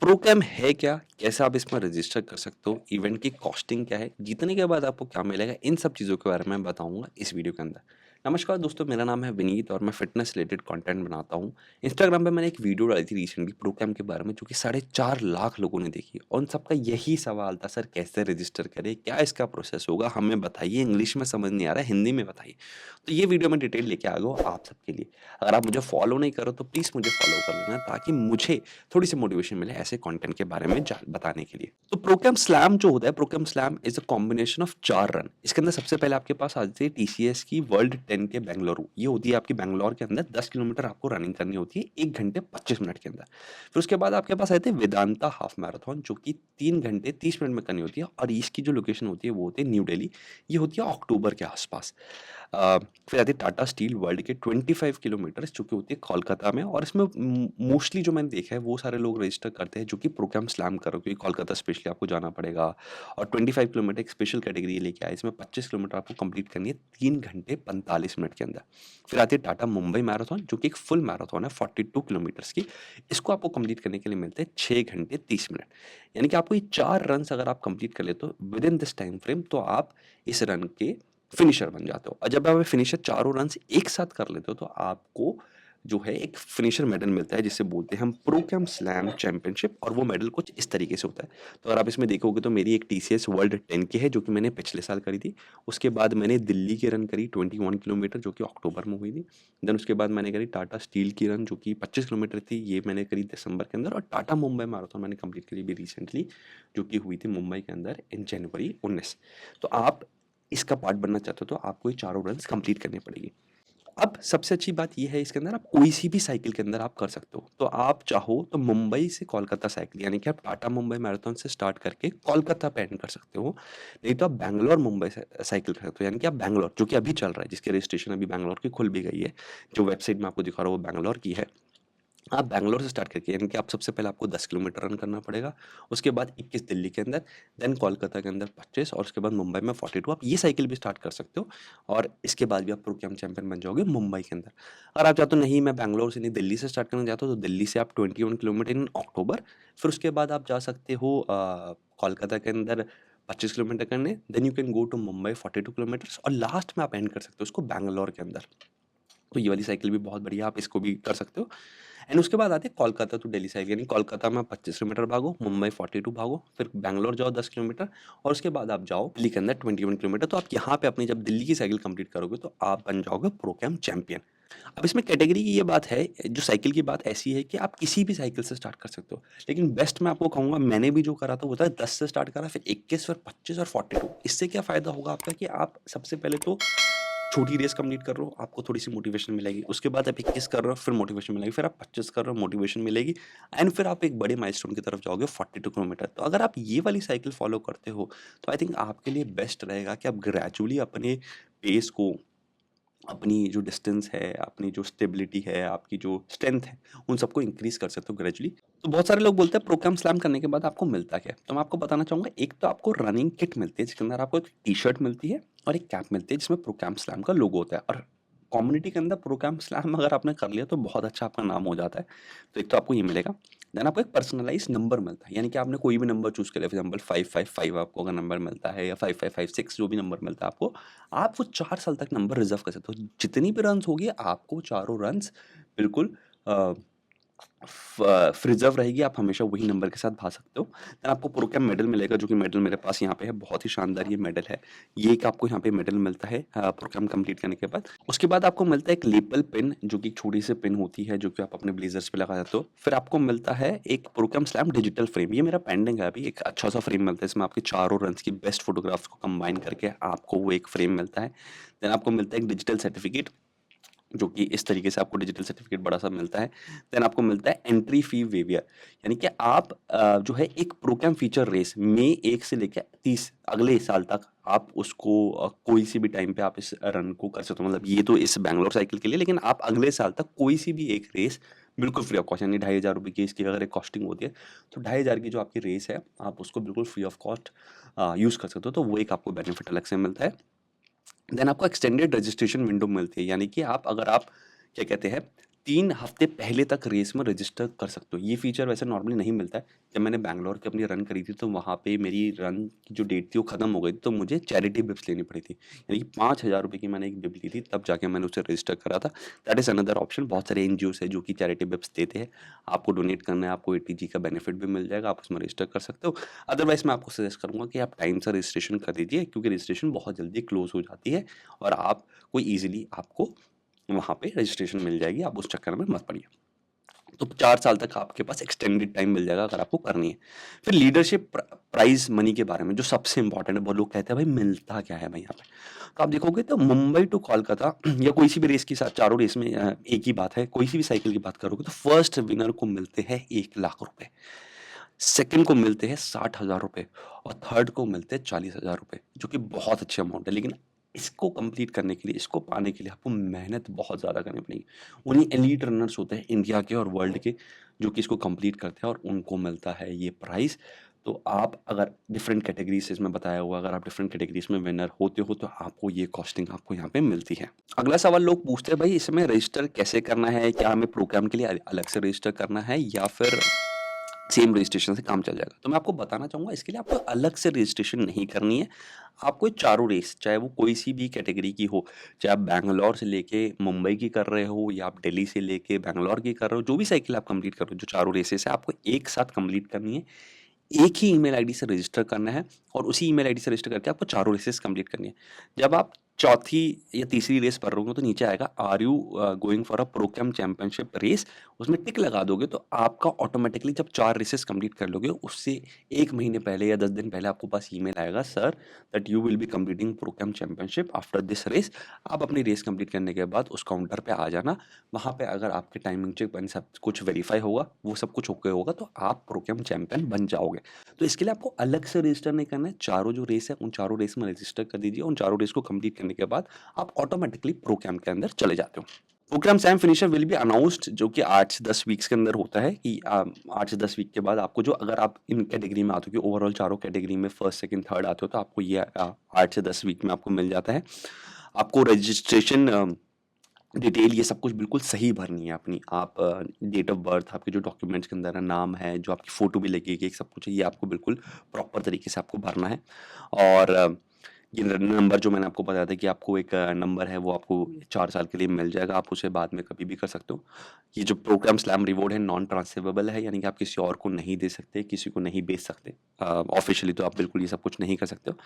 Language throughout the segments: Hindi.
प्रोग्राम है क्या? कैसे आप इसमें रजिस्टर कर सकते हो? इवेंट की कॉस्टिंग क्या है? जीतने के बाद आपको क्या मिलेगा? इन सब चीज़ों के बारे में बताऊँगा इस वीडियो के अंदर। नमस्कार दोस्तों, मेरा नाम है विनीत और मैं फ़िटनेस रिलेटेड कंटेंट बनाता हूँ। इंस्टाग्राम पे मैंने एक वीडियो डाली थी रिसेंटली प्रोग्राम के बारे में जो कि 4.5 लाख लोगों ने देखी और उन सबका यही सवाल था, सर कैसे रजिस्टर करें? क्या इसका प्रोसेस होगा? हमें बताइए, इंग्लिश में समझ नहीं आ रहा है, हिंदी में बताइए। तो ये वीडियो मैं डिटेल लेके आ गया हूँ आप सबके लिए। अगर आप मुझे फॉलो नहीं करो तो प्लीज़ मुझे फॉलो कर लेना ताकि मुझे थोड़ी-सी मोटिवेशन मिले ऐसे कंटेंट के बारे में बताने के लिए। तो प्रोग्राम स्लैम जो होता है, Procam slam is a combination of 4 run. इसके अंदर सबसे पहले आपके पास आ जाती है टीसीएस की वर्ल्ड 10 के बेंगलुरु। ये होती है आपकी बैंगलोर के अंदर 10 किलोमीटर आपको रनिंग करनी होती है 1 घंटे 25 मिनट के अंदर। फिर उसके बाद आपके पास आते हैं वेदांता हाफ मैराथन जो कि 3 घंटे 30 मिनट में करनी होती है और इसकी जो लोकेशन होती है वो होती है न्यू दिल्ली। ये होती है अक्टूबर के आसपास। फिर आती है टाटा स्टील वर्ल्ड के 25 किलोमीटर जो कि होती है कोलकाता में और इसमें मोस्टली जो मैंने देखा है वो सारे लोग रजिस्टर करते हैं जो कि प्रोग्राम स्लैम करो क्योंकि कोलकाता स्पेशली आपको जाना पड़ेगा और 25 किलोमीटर एक स्पेशल कैटेगरी लेके आए इसमें 25 किलोमीटर आपको कंप्लीट करनी है 3 घंटे 45 मिनट के अंदर। फिर आती है टाटा मुंबई मैराथन जो कि एक फुल मैराथन है 42 किलोमीटर्स की। इसको आपको कंप्लीट करने के लिए मिलते हैं 6 घंटे 30 मिनट। यानी कि आपको ये 4 रन अगर आप कंप्लीट कर लेते हो with in this time frame तो आप इस रन के फिनिशर बन जाते हो और जब आप फिनिशर चारों रन एक साथ कर लेते हो तो आपको जो है एक फिनिशर मेडल मिलता है जिसे बोलते हैं हम प्रोग्राम स्लैम चैंपियनशिप और वो मेडल कुछ इस तरीके से होता है। तो अगर आप इसमें देखोगे तो मेरी एक टीसीएस वर्ल्ड 10 की है जो कि मैंने पिछले साल करी थी। उसके बाद मैंने दिल्ली की रन करी 21 किलोमीटर जो कि अक्टूबर में हुई थी। देन उसके बाद मैंने करी टाटा स्टील की रन जो कि 25 किलोमीटर थी, ये मैंने करी दिसंबर के अंदर और टाटा मुंबई मैराथन मैंने कंप्लीट करी भी रिसेंटली जो कि हुई थी मुंबई के अंदर इन जनवरी 19। तो आप इसका पार्ट बनना चाहते हो तो आपको ये चारों रन्स कंप्लीट करनी पड़ेगी। अब सबसे अच्छी बात ये है इसके अंदर आप कोई सी भी साइकिल के अंदर आप कर सकते हो। तो आप चाहो तो मुंबई से कोलकाता साइकिल यानी कि आप टाटा मुंबई मैराथन से स्टार्ट करके कोलकाता पे एंड कर सकते हो। नहीं तो आप बैंगलोर मुंबई से साइकिल कर सकते हो यानी कि आप बैंगलोर जो कि अभी चल रहा है जिसकी रजिस्ट्रेशन अभी बैंगलोर की खुल भी गई है। जो वेबसाइट मैं आपको दिखा रहा हूँ वो बैंगलोर की है। आप बैंगलोर से स्टार्ट करके यानी कि आप सबसे पहले आपको 10 किलोमीटर रन करना पड़ेगा। उसके बाद 21 दिल्ली के अंदर, देन कोलकाता के अंदर 25 और उसके बाद मुंबई में 42 आप ये साइकिल भी स्टार्ट कर सकते हो और इसके बाद भी आप प्रोग्राम चैंपियन बन जाओगे मुंबई के अंदर। अगर आप चाहते हो नहीं मैं बैंगलोर से नहीं दिल्ली से स्टार्ट करना चाहता हूँ तो दिल्ली से आप 21 किलोमीटर इन अक्टूबर, फिर उसके बाद आप जा सकते हो कोलकाता के अंदर 25 किलोमीटर करने, then you can go to Mumbai 42 kilometres और लास्ट में आप एंड कर सकते हो उसको बैंगलोर के अंदर। तो ये वाली साइकिल भी बहुत बढ़िया, आप इसको भी कर सकते हो। एंड उसके बाद आते हैं कोलकाता टू दिल्ली साइकिल यानी कोलकाता में 25 किलोमीटर भागो, मुंबई 42 भागो, फिर बैंगलोर जाओ 10 किलोमीटर और उसके बाद आप जाओ दिल्ली के अंदर 21 किलोमीटर। तो आप यहाँ पे अपनी जब दिल्ली की साइकिल कंप्लीट करोगे तो आप बन जाओगे प्रोग्राम चैंपियन। अब इसमें कैटेगरी की ये बात है, जो साइकिल की बात ऐसी है कि आप किसी भी साइकिल से स्टार्ट कर सकते हो। लेकिन बेस्ट मैं आपको कहूँगा, मैंने भी जो करा था वो था 10 से स्टार्ट करा, फिर 21, फिर 25 और 42। इससे क्या फ़ायदा होगा आपका कि आप सबसे पहले तो छोटी रेस कंप्लीट कर रहे हो, आपको थोड़ी-सी मोटिवेशन मिलेगी। उसके बाद आप 21 कर रहे हो, फिर मोटिवेशन मिलेगी, फिर आप 25 कर रहे हो, मोटिवेशन मिलेगी एंड फिर आप एक बड़े माइलस्टोन की तरफ जाओगे 42 किलोमीटर। तो अगर आप ये वाली साइकिल फ़ॉलो करते हो, तो आई थिंक आपके लिए बेस्ट रहेगा कि आप ग्रेजुअली अपने पेस को, अपनी जो डिस्टेंस है, अपनी जो स्टेबिलिटी है, आपकी जो स्ट्रेंथ है, उन सबको इंक्रीज़ कर सकते हो ग्रेजुअली। तो बहुत सारे लोग बोलते हैं प्रोग्राम स्लैम करने के बाद आपको मिलता क्या है? तो मैं आपको बताना चाहूँगा, एक तो आपको रनिंग किट मिलती है जिसके अंदर आपको एक टी-शर्ट मिलती है और एक कैप मिलती है जिसमें प्रोग्राम स्लैम का लोगो होता है और कम्युनिटी के अंदर प्रोग्राम स्लैम अगर आपने कर लिया तो बहुत अच्छा आपका नाम हो जाता है। तो एक तो आपको ये मिलेगा, देन आपको एक पर्सनलाइज़्ड नंबर मिलता है, यानी कि आपने कोई भी नंबर चूज़ कर लिया, फॉर एग्ज़ाम्पल 555 आपको अगर नंबर मिलता है या 5556 जो भी नंबर मिलता है आपको, आप वो 4 साल तक नंबर रिज़र्व कर सकते हो। जितनी भी रन्स होगी आपको चारों रन्स बिल्कुल अ, रिज़र्व रहेगी, आप हमेशा वही नंबर के साथ भाग सकते हो। देन आपको प्रोग्राम मेडल मिलेगा जो कि मेडल मेरे पास यहाँ पे है, बहुत ही शानदार ये मेडल है। ये एक आपको यहाँ पे मेडल मिलता है प्रोग्राम कंप्लीट करने के बाद। उसके बाद आपको मिलता है एक लेपल पिन जो कि एक छोटी-सी पिन होती है जो कि आप अपने ब्लेज़र्स पे लगा सकते हो। फिर आपको मिलता है एक प्रोग्राम स्लैम डिजिटल फ्रेम, ये मेरा पेंडिंग है अभी, एक अच्छा-सा फ्रेम मिलता है, इसमें आपके चारों रन्स की बेस्ट फोटोग्राफ्स को कंबाइन करके आपको वो एक फ्रेम मिलता है। देन आपको मिलता है एक डिजिटल सर्टिफिकेट जो कि इस तरीके से आपको डिजिटल सर्टिफिकेट बड़ा-सा मिलता है। देन आपको मिलता है एंट्री फी वेवियर, यानी कि आप जो है एक प्रोग्राम फीचर रेस मई 1 से लेके 30 अगले साल तक आप उसको कोई सी भी टाइम पे आप इस रन को कर सकते हो। मतलब ये तो इस बैंगलोर साइकिल के लिए, लेकिन आप अगले साल तक कोई सी भी एक रेस बिल्कुल फ्री ऑफ कॉस्ट, यानी ₹2500 की इसकी अगर एक कॉस्टिंग होती है, तो 2500 की जो आपकी रेस है, आप उसको बिल्कुल फ्री ऑफ कॉस्ट यूज़ कर सकते हो। तो वो एक आपको बेनिफिट अलग से मिलता है। देन आपको एक्सटेंडेड रजिस्ट्रेशन विंडो मिलती है, यानी कि आप अगर आप क्या कहते हैं 3 हफ्ते पहले तक रेस में रजिस्टर कर सकते हो। ये फीचर वैसे नॉर्मली नहीं मिलता है। जब मैंने बैंगलोर की अपनी रन करी थी तो वहाँ पे मेरी रन की जो डेट थी वो ख़त्म हो गई थी, तो मुझे चैरिटी बिप्स लेनी पड़ी थी। यानी कि 5,000 रुपये की मैंने एक बिप ली थी, तब जाके मैंने उसे रजिस्टर करा था। That is another option. बहुत सारे एनजीओज़ है जो कि चैरिटी बिप्स देते हैं। आपको डोनेट करना है, आपको एटीजी का बेनिफिट भी मिल जाएगा, आप उसमें रजिस्टर कर सकते हो। अदरवाइज़ मैं आपको सजेस्ट करूँगा कि आप टाइम से रजिस्ट्रेशन कर दीजिए, क्योंकि रजिस्ट्रेशन बहुत जल्दी क्लोज़ हो जाती है और आप कोई ईज़िली आपको वहाँ पे रजिस्ट्रेशन मिल जाएगी। आप उस चक्कर में मत पड़िए। तो 4 साल तक आपके पास एक्सटेंडेड टाइम मिल जाएगा अगर आपको करनी है। फिर लीडरशिप प्राइज़ मनी के बारे में जो सबसे इम्पोर्टेंट है, बहुत लोग कहते हैं भाई मिलता क्या है भाई यहाँ पे? तो आप देखोगे तो मुंबई टू कोलकाता या कोई सी भी रेस के साथ, चारों रेस में एक ही बात है, कोई सी भी साइकिल की बात करोगे तो फर्स्ट विनर को मिलते हैं 1 लाख रुपए, सेकंड को मिलते हैं 60,000 रुपए और थर्ड को मिलते हैं 40,000 रुपए, जो कि बहुत अच्छे अमाउंट है। लेकिन इसको कंप्लीट करने के लिए, इसको पाने के लिए आपको मेहनत बहुत ज़्यादा करनी पड़ेगी। उन्हीं एलीट रनर्स होते हैं इंडिया के और वर्ल्ड के जो कि इसको कंप्लीट करते हैं और उनको मिलता है ये प्राइज़। तो आप अगर डिफरेंट कैटेगरीज़, इसमें बताया हुआ, अगर आप डिफरेंट कैटेगरीज़ में विनर होते हो तो आपको ये कॉस्टिंग आपको यहाँ पे मिलती है। अगला सवाल लोग पूछते हैं, भाई इसमें रजिस्टर कैसे करना है? क्या हमें प्रोग्राम के लिए अलग से रजिस्टर करना है या फिर सेम रजिस्ट्रेशन से काम चल जाएगा? तो मैं आपको बताना चाहूँगा, इसके लिए आपको अलग से रजिस्ट्रेशन नहीं करनी है। आपको ये चारों रेस, चाहे वो कोई सी भी कैटेगरी की हो, चाहे आप बैंगलोर से लेके मुंबई की कर रहे हो या आप दिल्ली से लेके बैंगलोर की कर रहे हो, जो भी साइकिल आप कंप्लीट कर रहे हो, जो चारों रेसेस है आपको एक साथ कंप्लीट करनी है। एक ही ईमेल आईडी से रजिस्टर करना है और उसी ईमेल आईडी से रजिस्टर करके आपको चारों रेसेस कंप्लीट करनी है। जब आप चौथी या तीसरी रेस पर रहोगे तो नीचे आएगा are you going for a Procam championship race, उसमें टिक लगा दोगे तो आपका ऑटोमेटिकली जब 4 रेसेस कंप्लीट कर लोगे उससे 1 महीने पहले या 10 दिन पहले आपको पास ईमेल आएगा, sir that you will be completing Procam championship after this race. आप अपनी रेस कंप्लीट करने के बाद उस काउंटर पे आ जाना। वहाँ पे अगर आपके टाइमिंग चेक बन सब कुछ वेरीफाई होगा, वो सब कुछ ओके होगा तो आप प्रोग्राम चैंपियन बन जाओगे। तो इसके लिए आपको अलग से रजिस्टर नहीं करना है। चारों जो रेस है उन चारों रेस में रजिस्टर कर दीजिए। उन चारों रेस को कंप्लीट करने के बाद आप ऑटोमेटिकली प्रो कैंप के अंदर चले जाते हो। Procam slam finisher will be announced, जो कि 8 से 10 वीक्स के अंदर होता है कि 8 से 10 वीक के बाद आपको, जो अगर आप इन कैटेगरी में आते हो कि ओवरऑल चारों कैटेगरी में फर्स्ट सेकंड थर्ड आते हो, तो आपको ये 8 से 10 वीक में आपको मिल जाता है। आपको रजिस्ट्रेशन डिटेल ये सब कुछ बिल्कुल सही भरनी है अपनी। आप डेट ऑफ बर्थ, आपके जो डॉक्यूमेंट्स के अंदर है, नाम है, जो आपकी फ़ोटो भी लगेगी, सब कुछ है, ये आपको बिल्कुल प्रॉपर तरीके से आपको भरना है। और ये नंबर जो मैंने आपको बताया था कि आपको एक नंबर है वो आपको 4 साल के लिए मिल जाएगा, आप उसे बाद में कभी भी कर सकते हो। ये जो प्रोग्राम स्लैम रिवॉर्ड है नॉन ट्रांसफरेबल है, यानी कि आप किसी और को नहीं दे सकते, किसी को नहीं बेच सकते। ऑफ़िशियली तो आप बिल्कुल ये सब कुछ नहीं कर सकते हो।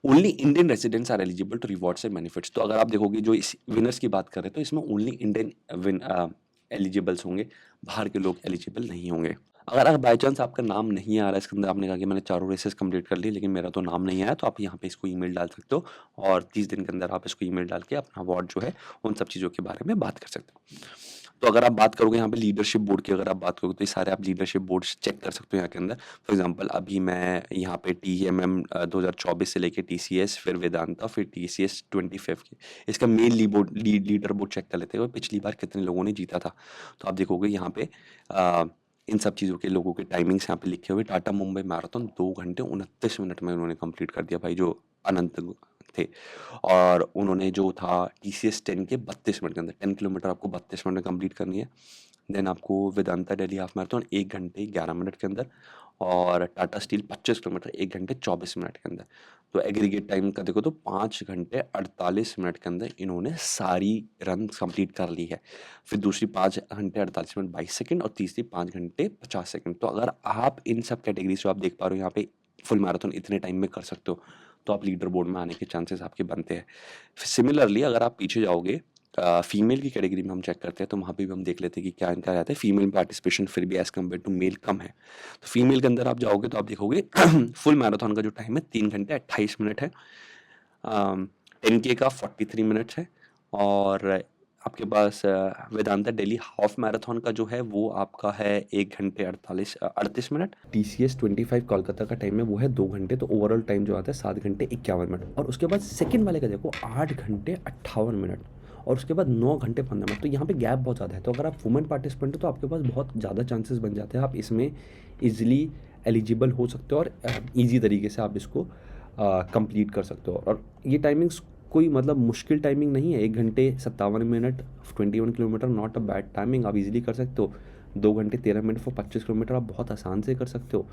Only Indian residents are eligible to rewards and benefits. तो अगर आप देखोगे जो इस विनर्स की बात करें तो इसमें ओनली इंडियन विन एलिजिबल्स होंगे, बाहर के लोग एलिजिबल नहीं होंगे। अगर बाय चांस आपका नाम नहीं आ रहा है इसके अंदर, आपने कहा कि मैंने चारों रेसेस कंप्लीट कर ली लेकिन मेरा तो नाम नहीं आया, तो आप यहाँ पे इसको ईमेल डाल सकते हो और 30 दिन के अंदर आप इसको ईमेल डाल के अपना अवार्ड जो है उन सब चीज़ों के बारे में बात कर सकते हो। तो अगर आप बात करोगे यहाँ पे लीडरशिप बोर्ड की, अगर आप बात करोगे तो ये सारे आप लीडरशिप बोर्ड्स चेक कर सकते हो यहाँ के अंदर। फॉर एग्जांपल अभी मैं यहाँ पे टीएमएम 2024 से लेके टीसीएस, फिर वेदांता, फिर टीसीएस 25 की इसका मेन लीडर बोर्ड चेक कर लेते हैं पिछली बार कितने लोगों ने जीता था। तो आप देखोगे यहाँ पे इन सब चीज़ों के लोगों के टाइमिंग्स यहाँ पे लिखे हुए। टाटा मुंबई मैराथन 2 घंटे 29 मिनट में उन्होंने कंप्लीट कर दिया भाई, जो अनंत थे। और उन्होंने जो था टीसीएस 10 के 32 मिनट के अंदर, 10 किलोमीटर आपको 32 मिनट में कंप्लीट करनी है। देन आपको वेदांता दिल्ली हाफ मैराथन 1 घंटे 11 मिनट के अंदर और टाटा स्टील 25 किलोमीटर 1 घंटे 24 मिनट के अंदर। तो एग्रीगेट टाइम का देखो तो 5 घंटे 48 मिनट के अंदर इन्होंने सारी रन कंप्लीट कर ली है। फिर दूसरी 5 घंटे 48 मिनट 22 सेकंड और तीसरी 5 घंटे 50 सेकंड। तो अगर आप इन सब कैटेगरीज जो आप देख पा रहे हो यहाँ पे फुल मैराथन इतने टाइम में कर सकते हो, तो आप लीडर बोर्ड में आने के चांसेस आपके बनते हैं। सिमिलरली अगर आप पीछे जाओगे फीमेल की कैटेगरी में हम चेक करते हैं तो वहाँ पे भी हम देख लेते हैं कि क्या इनका रहता है। फीमेल पार्टिसिपेशन फिर भी एज़ कम्पेयर टू मेल कम है। तो फीमेल के अंदर आप जाओगे तो आप देखोगे फुल मैराथन का जो टाइम है 3 घंटे 28 मिनट है। 10K का 43 मिनट्स है और आपके पास वेदांता दिल्ली हाफ मैराथन का जो है वो आपका है 1 घंटे 38 मिनट। टीसीएस 25 कोलकाता का टाइम है वो है 2 घंटे, तो ओवरऑल टाइम जो आता है 7 घंटे 51 मिनट। और उसके बाद सेकंड वाले का देखो 8 घंटे 58 मिनट और उसके बाद 9 घंटे 15 मिनट। तो यहाँ पे गैप बहुत ज़्यादा है। तो अगर आप वुमेन पार्टिसिपेंट हो तो आपके पास बहुत ज़्यादा चांसेस बन जाते हैं, आप इसमें ईजिली एलिजिबल हो सकते हो और ईजी तरीके से आप इसको कंप्लीट कर सकते हो। और ये टाइमिंग्स कोई मतलब मुश्किल टाइमिंग नहीं है। 1 घंटे 57 minute 21 kilometre not a bad timing, आप इजीली कर सकते हो। 2 घंटे 13 मिनट फॉर 25 किलोमीटर आप बहुत आसान से कर सकते हो।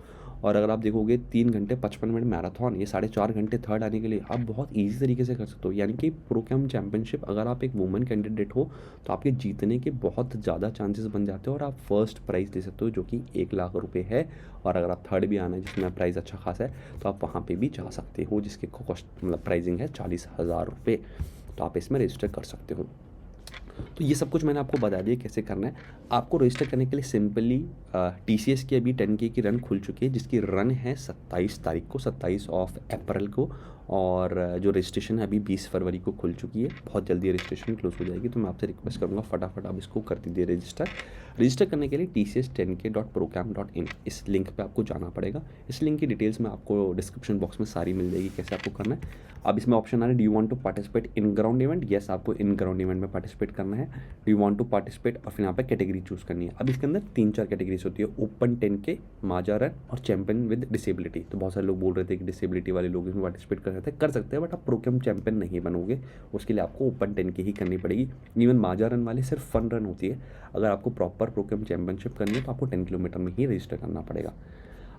और अगर आप देखोगे 3 घंटे 55 मिनट मैराथन, ये 4.5 घंटे थर्ड आने के लिए आप बहुत ईजी तरीके से कर सकते हो। यानी कि प्रो कैम चैम्पियनशिप अगर आप एक वुमेन कैंडिडेट हो तो आपके जीतने के बहुत ज़्यादा चांसेस बन जाते हैं और आप फर्स्ट प्राइज़ ले सकते हो जो कि 1 लाख रुपये है। और अगर आप थर्ड भी आना है जिसमें प्राइस अच्छा खासा है तो आप वहाँ पे भी जा सकते हो, जिसके कॉस्ट मतलब प्राइजिंग है 40,000 रुपये। तो आप इसमें रजिस्टर कर सकते हो। तो ये सब कुछ मैंने आपको बता दिया कैसे करना है। आपको रजिस्टर करने के लिए सिंपली TCS की अभी 10K की रन खुल चुकी है, जिसकी रन है 27 तारीख को, 27 ऑफ अप्रैल को। और जो रजिस्ट्रेशन है अभी 20 फरवरी को खुल चुकी है। बहुत जल्दी रजिस्ट्रेशन क्लोज हो जाएगी, तो मैं आपसे रिक्वेस्ट करूँगा फटाफट आप इसको कर दीजिए रजिस्टर करने के लिए tcs10k.procam.in इस लिंक पे आपको जाना पड़ेगा। इस लिंक की डिटेल्स में आपको डिस्क्रिप्शन बॉक्स में सारी मिल जाएगी कैसे आपको करना है। अब इसमें ऑप्शन आ रहा है, do you want to participate in ground event? Yes, आपको इन ग्राउंड इवेंट में पार्टिसिपेट करना है। Do you want to participate, और फिर यहाँ पे कैटेगरी चूज़ करनी है। अब इसके अंदर 3-4 कैटेगरीज होती है, ओपन 10K, माजा रन और चैंपियन विद डिसेबिलिटी। तो बहुत सारे लोग बोल रहे थे कि डिसेबिलिटी वाले लोग इसमें पार्टिसिपेट कर सकते हैं, बट आप प्रोग्राम चैंपियन नहीं बनोगे, उसके लिए आपको ओपन 10K ही करनी पड़ेगी। इवन माजा रन वाली सिर्फ फन रन होती है। अगर आपको प्रॉपर प्रोग्राम चैंपियनशिप करनी है तो आपको 10 किलोमीटर में ही रजिस्टर करना पड़ेगा।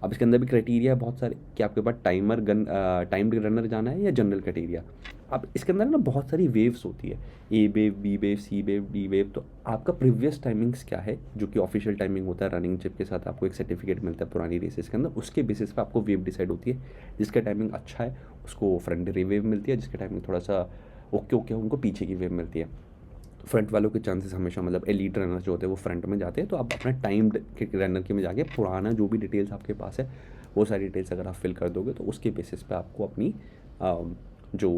अब इसके अंदर भी क्राइटेरिया है बहुत सारे कि आपके पास टाइम्ड रनर जाना है या जनरल क्राइटेरिया। अब इसके अंदर ना बहुत सारी वेव्स होती है, ए वेव, बी वेव, सी वेव, डी वेव। तो आपका प्रीवियस टाइमिंग्स क्या है, जो कि ऑफिशियल टाइमिंग होता है रनिंग चिप के साथ, आपको एक सर्टिफिकेट मिलता है पुरानी रेसेस के अंदर, उसके बेसिस पे आपको वेव डिसाइड होती है। जिसका टाइमिंग अच्छा है उसको फ्रंट वेव मिलती है, जिसका टाइमिंग थोड़ा सा ओके है उनको पीछे की वेव मिलती है। फ्रंट वालों के चांसेस हमेशा मतलब एलीट रनर जो होते हैं वो फ्रंट में जाते हैं। तो आप अपना टाइम्ड रनर के में जाके पुराना जो भी डिटेल्स आपके पास है वो सारी डिटेल्स अगर आप फिल कर दोगे तो उसके बेसिस पे आपको अपनी जो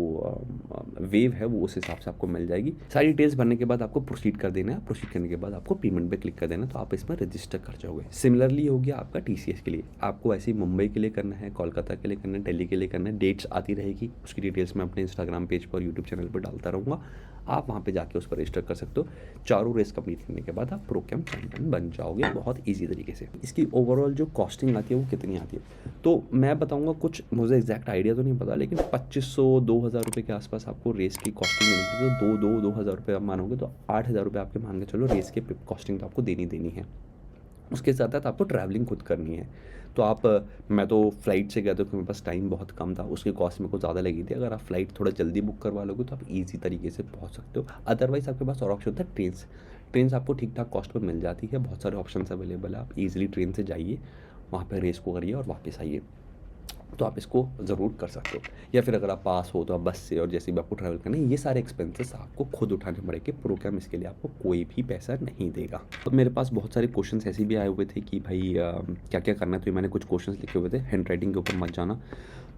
वेव है वो उस हिसाब से आपको मिल जाएगी। सारी डिटेल्स भरने के बाद आपको प्रोसीड कर देना है। प्रोसीड करने के बाद आपको पेमेंट पे क्लिक कर देना, तो आप इसमें रजिस्टर कर जाओगे। सिमिलरली हो गया आपका TCS के लिए, आपको ऐसे ही मुंबई के लिए करना है, कोलकाता के लिए करना है, दिल्ली के लिए करना है। डेट्स आती रहेगी, उसकी डिटेल्स मैं अपने इंस्टाग्राम पेज पर, यूट्यूब चैनल पर डालता रहूँगा। आप वहाँ पे जाके उस पर रजिस्टर कर सकते हो। चारों रेस कंप्लीट करने के बाद आप प्रो कैम चैंपियन बन जाओगे बहुत ईजी तरीके से। इसकी ओवरऑल जो कॉस्टिंग आती है वो कितनी आती है तो मैं बताऊँगा, कुछ मुझे एग्जैक्ट आइडिया तो नहीं पता, लेकिन 2500-2000 रुपये के आसपास आपको रेस की कॉस्टिंग मिलेगी। तो 2,000 रुपये आप मानोगे तो 8,000 रुपये आपके मान के चलो रेस के कॉस्टिंग तो आपको देनी है। उसके साथ साथ आपको ट्रैवलिंग खुद करनी है। तो आप मैं तो फ़्लाइट से गया था क्योंकि मेरे पास टाइम बहुत कम था, उसकी कॉस्ट मेरे को ज़्यादा लगी थी। अगर आप फ़्लाइट थोड़ा जल्दी बुक करवा लोगे तो आप ईज़ी तरीके से पहुंच सकते हो। अदरवाइज़ आपके पास और ऑप्शन होता है ट्रेन आपको ठीक ठाक कॉस्ट पर मिल जाती है, बहुत सारे ऑप्शन अवेलेबल है। आप ईजिली ट्रेन से जाइए, वहाँ पर रेस को करिए और वापस आइए। तो आप इसको ज़रूर कर सकते हो। या फिर अगर आप पास हो तो आप बस से और जैसे भी आपको ट्रैवल करना है, ये सारे एक्सपेंसेस आपको खुद उठाने पड़ेंगे। प्रोग्राम इसके लिए आपको कोई भी पैसा नहीं देगा। तो मेरे पास बहुत सारे क्वेश्चंस ऐसे भी आए हुए थे कि भाई क्या क्या करना है, तो मैंने कुछ क्वेश्चंस लिखे हुए थे। हैंड राइटिंग के ऊपर मत जाना।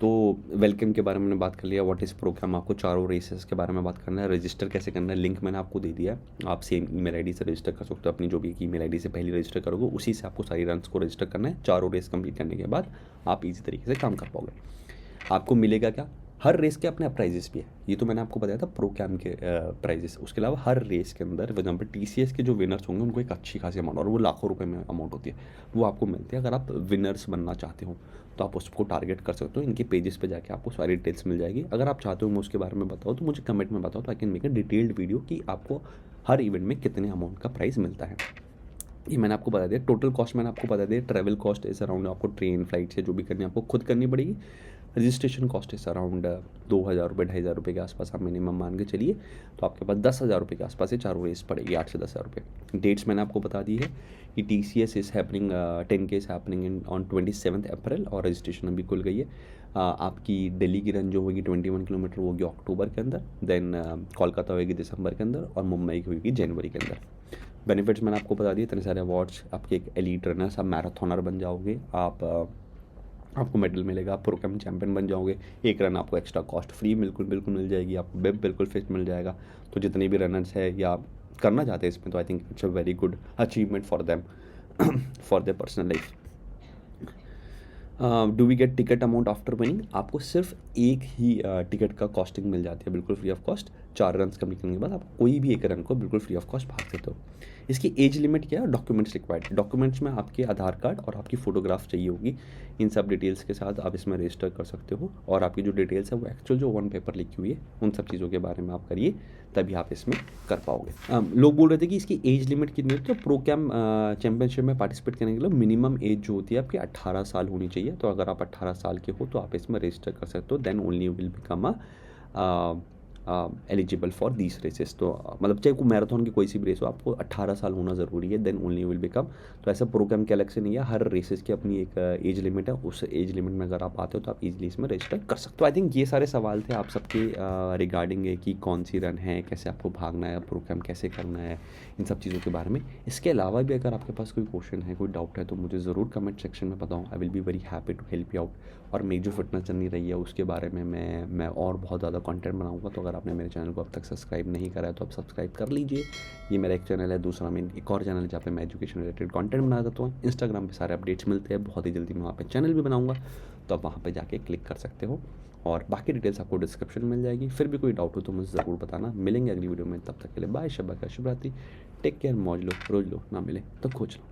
तो वेलकम के बारे में मैंने बात कर लिया, व्हाट इज़ प्रोग्राम, आपको चारों रेसेस के बारे में बात करना है, रजिस्टर कैसे करना है, लिंक मैंने आपको दे दिया है। आप सेम ईमेल आईडी से रजिस्टर कर सकते हो, अपनी जो भी ईमेल आईडी से पहले रजिस्टर करोगे उसी से आपको सारी रन्स को रजिस्टर करना है। चारों रेस कंप्लीट करने के बाद आप इजी तरीके से काम कर पाओगे। आपको मिलेगा क्या, हर रेस के अपने प्राइजेस भी है। ये तो मैंने आपको बताया था प्रो कैम के प्राइजेस। उसके अलावा हर रेस के अंदर फॉर एग्जाम्पल TCS के जो विनर्स होंगे उनको एक अच्छी खासी अमाउंट, और वो लाखों रुपए में अमाउंट होती है, वो आपको मिलती है। अगर आप विनर्स बनना चाहते हो तो आप उसको टारगेट कर सकते हो। इनके पेजेस पे जाके आपको सारी डिटेल्स मिल जाएगी। अगर आप चाहते हो मैं उसके बारे में बताऊँ तो मुझे कमेंट में बताओ, तो I can make a detailed video कि आपको हर इवेंट में कितने अमाउंट का प्राइस मिलता है। ये मैंने आपको बता दिया। टोटल कॉस्ट मैंने आपको बता दिया। ट्रैवल कॉस्ट इस अराउंड आपको ट्रेन फ्लाइट से जो भी करनी है आपको खुद करनी पड़ेगी। रजिस्ट्रेशन कॉस्ट इस अराउंड 2,000 रुपये 2,500 रुपये के आसपास आप मिनिमम मान के चलिए। तो आपके पास 10,000 रुपये के आसपास से चारों रेस पड़ेगी, 8 से 10,000 रुपये। डेट्स मैंने आपको बता दी है कि TCS is happening 10K is happening in on 27 अप्रैल, और रजिस्ट्रेशन अभी खुल गई है। आपकी दिल्ली की रन जो होगी 21 किलोमीटर वो होगी अक्टूबर के अंदर, देन कोलकाता होगी दिसंबर के अंदर, और मुंबई की होगी जनवरी के अंदर। बेनिफिट्स मैंने आपको बता दिए, इतने सारे अवार्ड्स, आपके एक एलीट रनर्स, आप मैराथनर बन जाओगे, आपको मेडल मिलेगा, आप प्रोग्राम चैंपियन बन जाओगे। एक रन आपको एक्स्ट्रा कॉस्ट फ्री बिल्कुल मिल जाएगी, आपको वेब बिल्कुल फिट मिल जाएगा। तो जितने भी रनर्स है या करना चाहते हैं इसमें, तो I think it's a very good achievement for them for their personal life. Do we get ticket amount after winning? आपको सिर्फ एक ही टिकट का कॉस्टिंग मिल जाती है बिल्कुल free of cost. 4 runs complete करने के बाद आप कोई भी एक रन को बिल्कुल फ्री ऑफ कॉस्ट भाग सकते हो। इसकी एज लिमिट क्या है? Documents required. डॉक्यूमेंट्स में आपके आधार कार्ड और आपकी फ़ोटोग्राफ चाहिए होगी। इन सब डिटेल्स के साथ आप इसमें रजिस्टर कर सकते हो, और आपकी जो डिटेल्स है वो एक्चुअल जो वन पेपर लिखी हुई है उन सब चीज़ों के बारे में आप करिए, तभी आप इसमें कर पाओगे। लोग बोल रहे थे कि इसकी एज लिमिट कितनी होती है? तो प्रो कैम चैम्पियनशिप में पार्टिसिपेट करने के लिए मिनिमम एज जो होती है आपकी 18 साल होनी चाहिए। तो अगर आप 18 साल के हो तो आप इसमें रजिस्टर कर सकते हो, then only you will become eligible for these races. तो मतलब चाहे को मैराथन की कोई सी भी रेस हो, आपको 18 साल होना ज़रूरी है, देन ओनली विल बिकम। तो ऐसा प्रोग्राम के अलग से नहीं है, हर रेसेस की अपनी एक एज लिमिट है। उस एज लिमिट में अगर आप आते हो तो आप इजीली इसमें रजिस्टर कर सकते हो। तो आई थिंक ये सारे सवाल थे आप सबके रिगार्डिंग कि कौन सी रन है, कैसे आपको भागना है, प्रोग्राम कैसे करना है, इन सब चीज़ों के बारे में। इसके अलावा भी अगर आपके पास कोई क्वेश्चन है, कोई डाउट है, तो मुझे ज़रूर कमेंट सेक्शन में बताओ। I will be very happy to help you out. और मेरी जो फिटनेस जर्नी रही है उसके बारे में मैं और बहुत ज़्यादा कंटेंट बनाऊंगा। तो अगर आपने मेरे चैनल को अब तक सब्सक्राइब नहीं करा है तो आप सब्सक्राइब कर लीजिए। ये मेरा एक चैनल है। दूसरा मैं एक और चैनल है जहाँ पे मैं एजुकेशन रिलेटेड कंटेंट बना देता हूँ। इंस्टाग्राम पे सारे अपडेट्स मिलते हैं, बहुत ही जल्दी मैं वहाँ पे चैनल भी बनाऊँगा, तो आप वहाँ पर जाके क्लिक कर सकते हो। और बाकी डिटेल्स आपको डिस्क्रिप्शन में मिल जाएगी। फिर भी कोई डाउट हो तो मुझे ज़रूर बताना। मिलेंगे अगली वीडियो में, तब तक के लिए बाय, शब्बा का शुभ रात्रि। टेक केयर, मौज लो, रोज लो, ना मिले तो खोज लो।